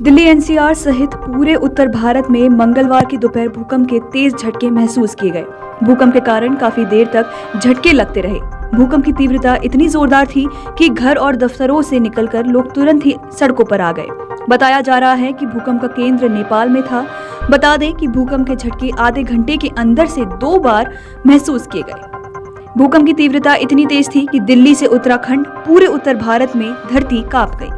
Delhi NCR सहित पूरे उत्तर भारत में मंगलवार की दोपहर भूकंप के तेज झटके महसूस किए गए। भूकंप के कारण काफी देर तक झटके लगते रहे। भूकंप की तीव्रता इतनी जोरदार थी कि घर और दफ्तरों से निकलकर लोग तुरंत ही सड़कों पर आ गए। बताया जा रहा है कि भूकंप का केंद्र नेपाल में था। बता दें कि भूकंप के झटके आधे घंटे के अंदर से 2 बार महसूस किए गए। भूकंप की तीव्रता इतनी तेज थी कि दिल्ली से उत्तराखंड पूरे उत्तर भारत में धरती कांप गई।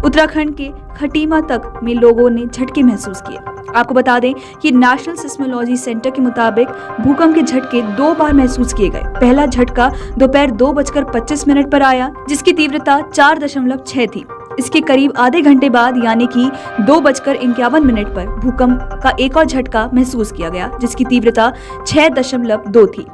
उत्तराखंड के खटीमा तक में लोगों ने झटके महसूस किए। आपको बता दें कि नेशनल सिस्मोलॉजी सेंटर के मुताबिक भूकंप के झटके 2 बार महसूस किए गए। पहला झटका दोपहर 2:25 पर आया, जिसकी तीव्रता 4.6 थी। इसके करीब आधे घंटे बाद यानी कि 2:51 पर भूकंप का एक और झटका महसूस किया गया, जिसकी तीव्रता 6.2 थी।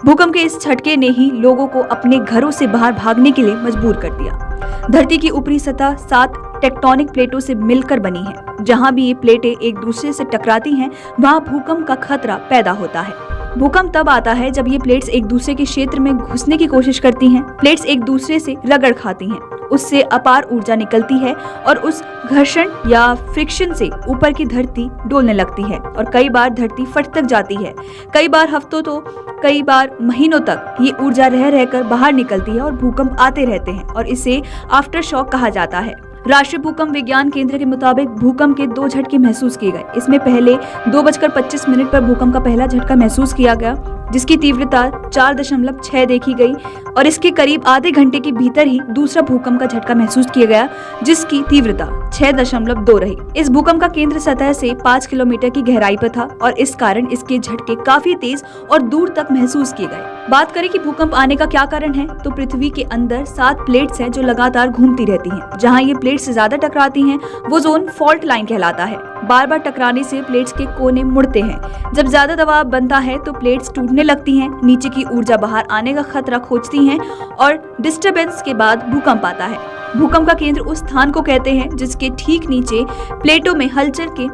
भूकंप के इस झटके ने ही लोगों को अपने घरों से बाहर भागने के लिए मजबूर कर दिया। धरती की ऊपरी सतह 7 टेक्टोनिक प्लेटों से मिलकर बनी है। जहां भी ये प्लेटें एक दूसरे से टकराती हैं, वहां भूकंप का खतरा पैदा होता है। भूकंप तब आता है जब ये प्लेट्स एक दूसरे के क्षेत्र में घुसने की कोशिश करती हैं। प्लेट्स एक दूसरे से रगड़ खाती हैं, उससे अपार ऊर्जा निकलती है और उस घर्षण या फ्रिक्शन से ऊपर की धरती डोलने लगती है और कई बार धरती फट तक जाती है। कई बार हफ्तों तो कई बार महीनों तक ये ऊर्जा रह रहकर बाहर निकलती है और भूकंप आते रहते हैं और इसे आफ्टर शॉक कहा जाता है। राष्ट्रीय भूकंप विज्ञान केंद्र के मुताबिक भूकंप के 2 झटके महसूस किए गए। इसमें पहले 2:25 पर भूकंप का पहला झटका महसूस किया गया, जिसकी तीव्रता 4.6 देखी गई और इसके करीब आधे घंटे के भीतर ही दूसरा भूकंप का झटका महसूस किया गया, जिसकी तीव्रता 6.2 रही। इस भूकंप का केंद्र सतह से 5 किलोमीटर की गहराई पर था और इस कारण इसके झटके काफी तेज और दूर तक महसूस किए गए। बात करें कि भूकंप आने का क्या कारण है, तो पृथ्वी के अंदर 7 प्लेट्स हैं जो लगातार घूमती रहती हैं। जहां ये प्लेट्स ज्यादा टकराती हैं, वो जोन फॉल्ट लाइन कहलाता है। बार बार टकराने से प्लेट्स के कोने मुड़ते हैं। जब ज्यादा दबाव बनता है तो प्लेट्स टूटने लगती हैं, नीचे की ऊर्जा बाहर आने का खतरा खोजती हैं और डिस्टरबेंस के बाद भूकंप आता है। भूकंप का केंद्र उस स्थान को कहते हैं जिसके ठीक नीचे प्लेटों में हलचल के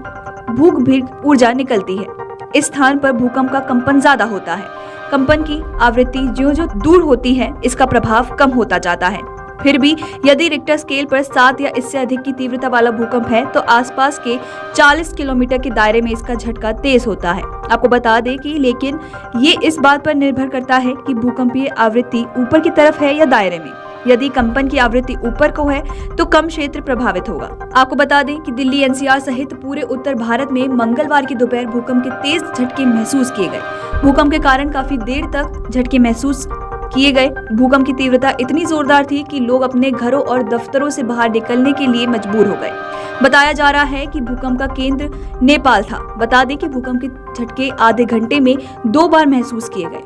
भूगर्भीय ऊर्जा निकलती है। इस स्थान पर भूकंप का कंपन ज्यादा होता है। कंपन की आवृत्ति जो दूर होती है, इसका प्रभाव कम होता जाता है। फिर भी यदि रिक्टर स्केल पर 7 या इससे अधिक की तीव्रता वाला भूकंप है तो आसपास के 40 किलोमीटर के दायरे में इसका झटका तेज होता है। आपको बता दें कि लेकिन ये इस बात पर निर्भर करता है कि भूकंपीय आवृत्ति ऊपर की तरफ है या दायरे में। यदि कंपन की आवृत्ति ऊपर को है तो कम क्षेत्र प्रभावित होगा। आपको बता दें कि दिल्ली एनसीआर सहित पूरे उत्तर भारत में मंगलवार की दोपहर भूकंप के तेज झटके महसूस किए गए। भूकंप के कारण काफी देर तक झटके महसूस किए गए। भूकंप की तीव्रता इतनी जोरदार थी कि लोग अपने घरों और दफ्तरों से बाहर निकलने के लिए मजबूर हो गए। बताया जा रहा है कि भूकंप का केंद्र नेपाल था। बता दें कि भूकंप के झटके आधे घंटे में 2 बार महसूस किए गए।